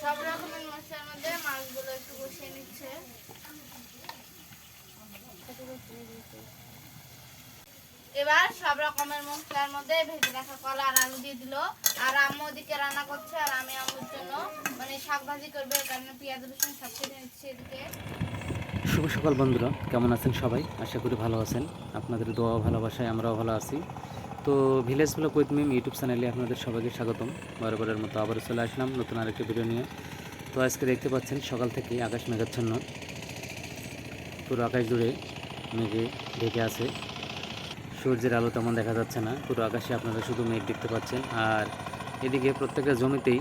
সব রকমের মশলার মধ্যে মাছগুলো একটু কষিয়ে নিচ্ছে। এবার সব রকমের মশলার মধ্যে ভেজে রাখা কলা আর আলু দিয়ে দিল। আর আম্মু ওদিকে রান্না করছে, আর আমি আম্মুর জন্য মানে শাক ভাজি করবে, এর কারণে পেঁয়াজ রসুন সব কেটে নিচ্ছি এদিকে। শুভ সকাল বন্ধুরা, কেমন আছেন সবাই? আশা করি ভালো আছেন। আপনাদের দোয়া ভালোবাসায় আমরাও ভালো আছি। তো village blog with Mim YouTube চ্যানেলে আপনাদের সবাইকে স্বাগতম। বারবারের মতো আবারও চলে আসলাম নতুন আরেকটি ভিডিও নিয়ে। তো আজকে দেখতে পাচ্ছেন সকাল থেকে আকাশ মেঘাচ্ছন্ন, পুরো আকাশ জুড়ে মেঘে ঢেকে আছে। সূর্যের আলো তেমন দেখা যাচ্ছে না, পুরো আকাশে আপনারা শুধু মেঘ দেখতে পাচ্ছেন। আর এদিকে প্রত্যেকটা জমিতেই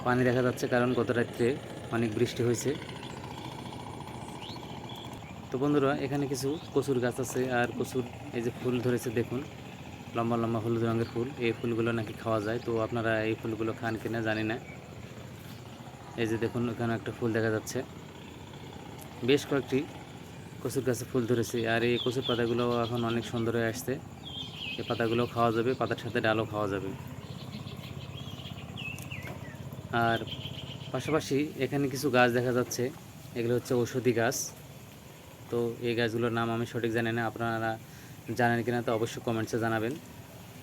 পানি দেখা যাচ্ছে, কারণ গত রাত্রে অনেক বৃষ্টি হয়েছে। তো বন্ধুরা, এখানে কিছু কচুর গাছ আছে, আর কচুর এই যে ফুল ধরেছে দেখুন, লম্বা লম্বা হলুদ রঙের ফুল। এই ফুলগুলো নাকি খাওয়া যায়। তো আপনারা এই ফুলগুলো খান কিনা জানি না। এই যে দেখুন, এখানে একটা ফুল দেখা যাচ্ছে। বেশ কয়েকটি কচুর গাছে ফুল ধরেছে, আর এই কচুর পাতাগুলো এখন অনেক সুন্দর হয়ে আসছে। এই পাতাগুলো খাওয়া যাবে, পাতার সাথে ডালও খাওয়া যাবে। আর পাশাপাশি এখানে কিছু গাছ দেখা যাচ্ছে, এগুলো হচ্ছে ঔষধি গাছ। তো এই গাছগুলোর নাম আমি সঠিক জানি না, আপনারা জানেন কিনা তো অবশ্যই কমেন্টসে জানাবেন।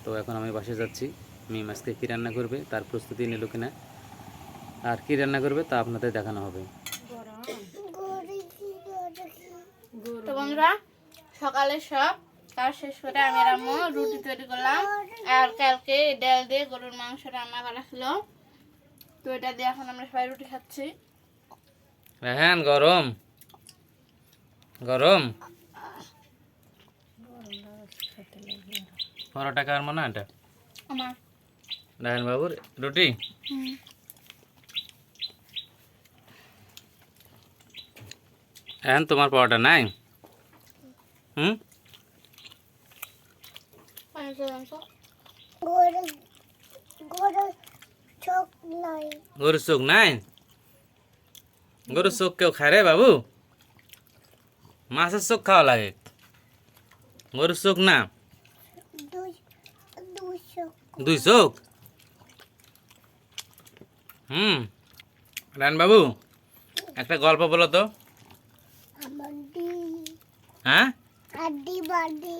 তো এখন আমি বাসায় যাচ্ছি। মিম আজকে কী রান্না করবে তার প্রস্তুতি নিল কিনা, আর কী রান্না করবে তা আপনাদের দেখানো হবে। তো বন্ধুরা, সকালে সব কাজ শেষ করে আমি আর আম্মু রুটি তৈরি করলাম। আর কালকে ডাল দিয়ে গরুর মাংস রান্না করা ছিল, তো এটা দিয়ে এখন আমরা সবাই রুটি খাচ্ছি। হ্যাঁ, গরম গরম পরোটা কার মনে এটা আমার রায়ন বাবুর রুটি। হ্যাঁ, তোমার পরোটা নাই? হুম, গরুর চোখ নাই? গরুর চোখ কেউ খায় রে বাবু? মাছের চোখ খাওয়া লাগে, গরুর চোখ না। দুই চোখ? রায়ন বাবু, একটা গল্প বলো তো। হ্যাঁ, হাড্ডি বাড্ডি।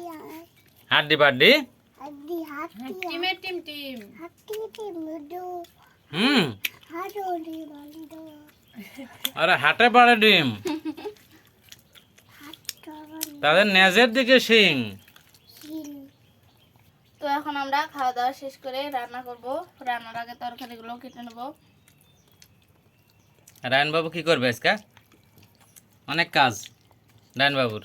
আরে হাটে পাড়ে ডিম, তাদের নেজের দিকে শিং। তো এখন আমরা খাওয়া দাওয়া শেষ করে রান্না করব। রান্নার আগে তরকারিগুলো কেটে নেব। রায়ন বাবু কি করবে আজকে? অনেক কাজ রায়ন বাবুর।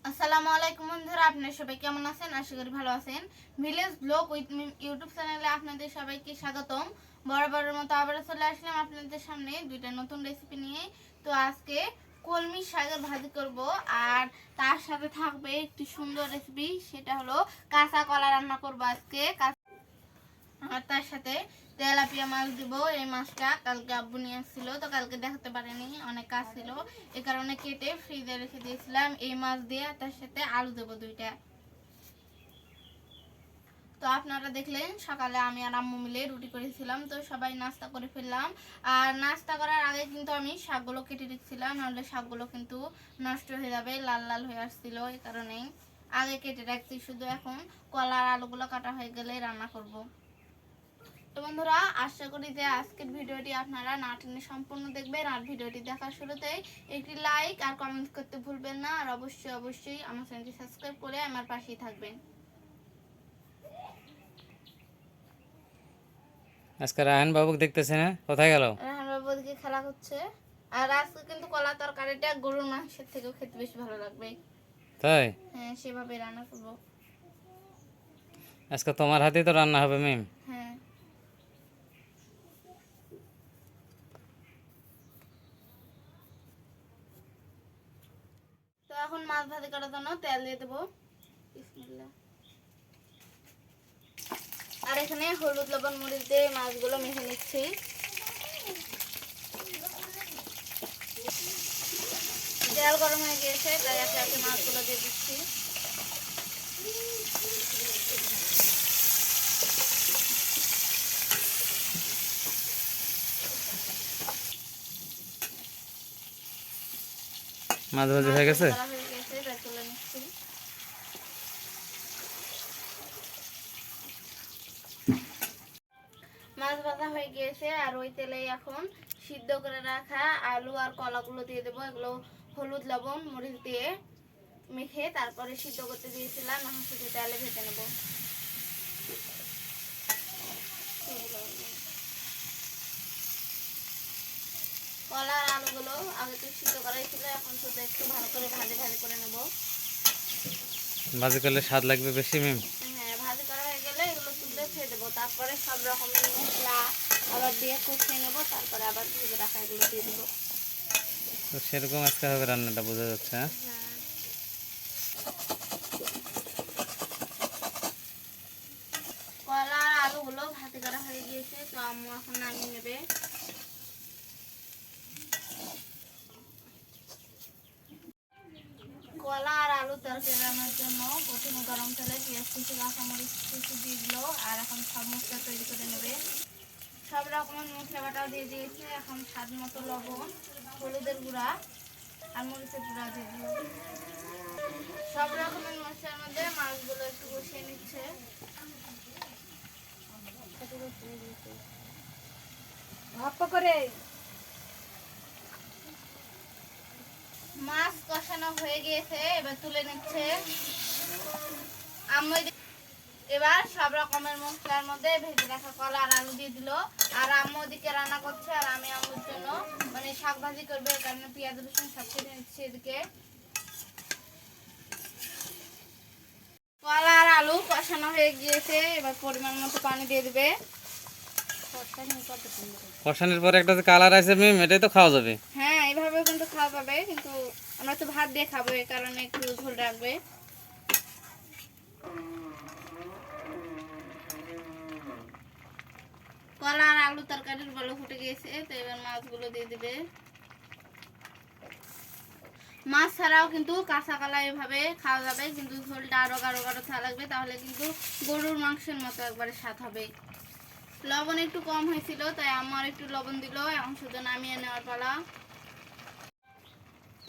আসসালামু আলাইকুম বন্ধুরা, আপনারা সবাই কেমন আছেন? আশা করি ভালো আছেন। Village blog with Mim YouTube চ্যানেলে আপনাদের সবাইকে স্বাগতম। বরাবরের মতো আবার চলে আসলাম আপনাদের সামনে দুইটা নতুন রেসিপি নিয়ে। তো আজকে কলমি শাকের ভাজি করব, আর তার সাথে থাকবে একটি সুন্দর রেসিপি, সেটা হলো কাঁচা কলা রান্না করব আজকে। আর তার সাথে তেলাপিয়া মাছ দিব। এই মাছটা কালকে আব্বু নিয়ে আসছিল, তো কালকে দেখাতে পারেনি, অনেক কাজ ছিল, এ কারণে কেটে ফ্রিজে রেখে দিয়েছিলাম। এই মাছ দিয়ে তার সাথে আলু দেবো দুইটা। তো আপনারা দেখলেন সকালে আমি আর আম্মু মিলে রুটি করেছিলাম, তো সবাই নাস্তা করে ফেললাম। আর নাস্তা করার আগে কিন্তু আমি শাকগুলো কেটে রেখেছিলাম, নাহলে শাকগুলো কিন্তু নষ্ট হয়ে যাবে, লাল লাল হয়ে আসছিল, এই কারণেই আগে কেটে রাখছি। শুধু এখন কলা আর আলুগুলো কাটা হয়ে গেলে রান্না করব। তো বন্ধুরা, আশা করি যে আজকের ভিডিওটি আপনারা না টেনে সম্পূর্ণ দেখবেন। আর ভিডিওটি দেখার শুরুতেই একটি লাইক আর কমেন্ট করতে ভুলবেন না। আর অবশ্যই আমার চ্যানেলটি সাবস্ক্রাইব করে আমার পাশেই থাকবেন। আজকে রায়ন বাবু দেখতেছে না, কোথায় গেল? রায়হান বাবু ওদিকে খেলা করছে। আর আজকে কিন্তু কলা তরকারিটা গরুর মাংসের থেকেও খেতে বেশি ভালো লাগবে। তাই? হ্যাঁ, সেভাবে রান্না করব। আজকে তোমার হাতেই তো রান্না হবে মিম। হ্যাঁ। তো এখন মাছ ভাজি করার জন্য তেল দিয়ে দেবো। বিসমিল্লাহ। আর এখানে হলুদ লবণ মরিচ দিয়ে মাছগুলো মেখে নিচ্ছি। তেল গরম হয়ে গিয়েছে, তাই একে একে মাছগুলো দিয়ে দিচ্ছি। মাছ ভাজি হয়ে গেছে? করা হয়ে গেছে, এটা তুলে নিচ্ছি। মাছ ভাজা হয়ে গিয়েছে, আর ওই তেলে এখন সিদ্ধ করে রাখা আলু আর কলাগুলো দিয়ে দেবো। এগুলো হলুদ লবণ মরিচ দিয়ে মেখে তারপরে সিদ্ধ করতে দিয়েছিলাম, এখন শুধু তেলে ভেজে নেব। কলা আর আলুগুলো আগে তো সিদ্ধ করাই ছিল, এখন শুধু একটু ভালো করে ভাজি ভাজি করে নেব। ভাজি করলে স্বাদ লাগবে বেশি মিম। হ্যাঁ, ভাজি করা হয়ে গেলে এগুলো তুলে ফেলে দেবো, তারপরে সব রকমের মশলা আবার দিয়ে কষিয়ে নেবো, তারপরে আবার ভেজে রাখা এগুলো দিয়ে দেবো। তো সেরকম আজকে হবে রান্নাটা, বোঝা যাচ্ছে। হ্যাঁ, হ্যাঁ, কলা আর আলুগুলো ভাজি করা হয়ে গিয়েছে, তো আম্মু এখন নামিয়ে নেবে। কলা আর আলু তরকারি রান্নার জন্য প্রথমে গরম তেলে পেঁয়াজ কুচি কাঁচামরিচ কুচি দিয়ে দিল, আর এখন সব মশলা তৈরি করে নেবে। সব রকমের মশলা বাটাও দিয়ে দিয়েছে, এখন স্বাদ মতো লবণ, হলুদের গুঁড়া আর মরিচের গুঁড়া দিয়ে দিল। সব রকমের মশলার মধ্যে মাছগুলো একটু কষিয়ে নিচ্ছে। করে মাছ কষানো হয়ে গিয়েছে, এবার তুলে নিচ্ছে আম্মু। এবার সব রকমের মশলার মধ্যে ভেজে রাখা কলা আর আলু দিয়ে দিল, আর আম্মু ওদিকে রান্না করছে, আর আমি আম্মুর জন্য মানে শাক ভাজি করবে, এর কারণে পেঁয়াজ রসুন সব কেটে নিচ্ছি এদিকে। কলা আর আলু কষানো হয়ে গিয়েছে, এবার পরিমাণ মতো পানি দিয়ে দিবে। কষানোর পরে একটা যে কালার আছে মিম, এটাই তো খাওয়া যাবে। হ্যাঁ, এইভাবে কিন্তু খাওয়া যাবে, কিন্তু আমরা তো ভাত দিয়ে খাবো, এই কারণে একটু ঝোল রাখবে। কলা আর আলু তরকারির বলক ফুটে গিয়েছে, তো এবার মাছগুলো দিয়ে দিবে। মাছ ছাড়াও কিন্তু কাঁচা কলা এভাবে খাওয়া যাবে, কিন্তু ঝোলটা আরো গাঢ় গাঢ় থাকা লাগবে, তাহলে কিন্তু গরুর মাংসের মতো একবারে স্বাদ হবে। লবণ একটু কম হয়েছিল, তাই আমার একটু লবণ দিল, এখন শুধু নামিয়ে নেওয়ার পালা।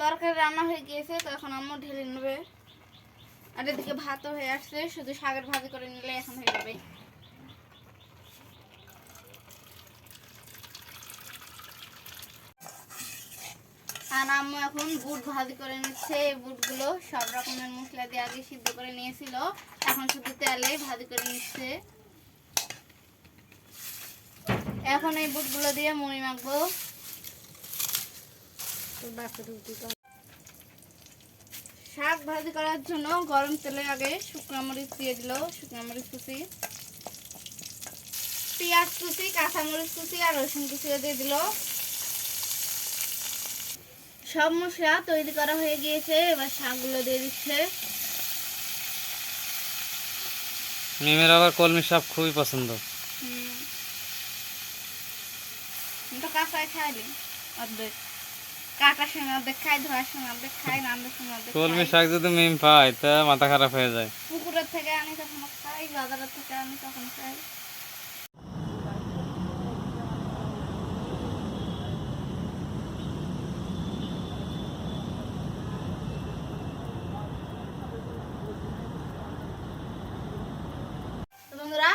তরকারি রান্না হয়ে গিয়েছে, তো এখন আম্মু ঢেলে নেবে। আর এদিকে ভাতও হয়ে আসছে, শুধু শাকের ভাজি করে নিলে এখন হয়ে যাবে। আর আম্মু এখন বুট ভাজি করে নিচ্ছে। এই বুটগুলো সব রকমের মশলা দিয়ে আগে সিদ্ধ করে নিয়েছিল, এখন শুধু তেলে ভাজি করে নিচ্ছে। এখন এই বুটগুলো দিয়ে মুড়ি মাখবো। শাক ভাজি করার জন্য গরম তেলে আগে শুকনো মরিচ দিয়ে দিল, শুকনো মরিচ কুচি, পেঁয়াজ কুচি, কাঁচামরিচ কুচি আর রসুন কুচিও দিয়ে দিল। সব মশলা তৈরি করা হয়ে গিয়েছে, এবার শাকগুলো দিয়ে দিচ্ছে। মিমের আবার কলমি শাক খুবই পছন্দ। আমি তো কাঁচাই খাইলি অর্ধেক, কাটার সময় অর্ধেক খাই, ধোয়ার সময় অর্ধেক খাই, রান্নার সময় অর্ধেক কলমি খাই। শাক যদি মিম পায় তা মাথা খারাপ হয়ে যায়। পুকুরের থেকে আনি তখন খাই, বাজারের থেকে আনি তখন খাই। তো বন্ধুরা,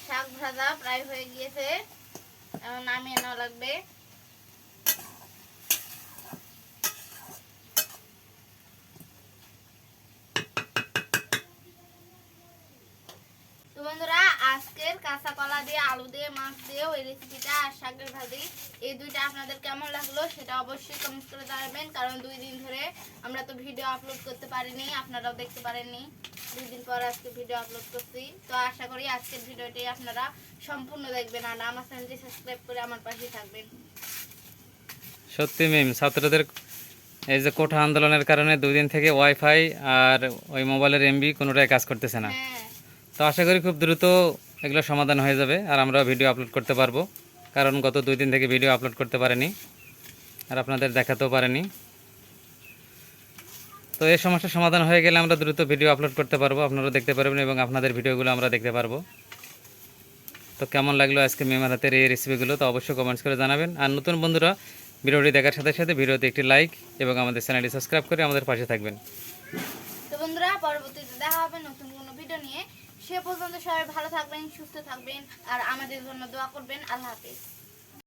শাক ভাজা প্রায় হয়ে গিয়েছে, এখন নামিয়ে নেওয়া লাগবে। তো বন্ধুরা, আজকের কাঁচা কলা দিয়ে আলু দিয়ে মাছ দিয়ে ওই রেসিপিটা আর শাকের ভাজি, এই দুইটা আপনাদের কেমন লাগলো সেটা অবশ্যই কমেন্ট করে জানাবেন, কারণ 2 দিন ধরে আমরা তো ভিডিও আপলোড করতে পারিনি, আপনারাও দেখতে পারেননি। 2 দিন পর আজকে ভিডিও আপলোড করছি, তো আশা করি আজকের ভিডিওটি আপনারা সম্পূর্ণ দেখবেন, আর আমার চ্যানেলটি সাবস্ক্রাইব করে আমার পাশেই থাকবেন। সত্যি মিম, ছাত্রদের এই যে কোঠা আন্দোলনের কারণে 2 দিন থেকে ওয়াইফাই আর ওই মোবাইলের এমবি কোনোটাই কাজ করতেছে না। হ্যাঁ, তো আশা করি খুব দ্রুত এগুলো সমাধান হয়ে যাবে, আর আমরা ভিডিও আপলোড করতে পারবো, কারণ গত 2 দিন থেকে ভিডিও আপলোড করতে পারিনি আর আপনাদের দেখাতেও পারিনি। তো এই সমস্যার সমাধান হয়ে গেলে আমরা দ্রুত ভিডিও আপলোড করতে পারবো, আপনারা দেখতে পারবেন এবং আপনাদের ভিডিওগুলো আমরা দেখতে পারবো। তো কেমন লাগলো আজকে মিমের হাতের এই রেসিপিগুলো, তো অবশ্যই কমেন্টস করে জানাবেন। আর নতুন বন্ধুরা ভিডিওটি দেখার সাথে সাথে ভিডিওতে একটি লাইক এবং আমাদের চ্যানেলটি সাবস্ক্রাইব করে আমাদের পাশে থাকবেন। তো বন্ধুরা, পরবর্তীতে দেখা হবে নতুন কোনো ভিডিও নিয়ে। সে পর্যন্ত সবাই ভালো থাকবেন, সুস্থ থাকবেন আর আমাদের জন্য দোয়া করবেন। আল্লাহ হাফেজ।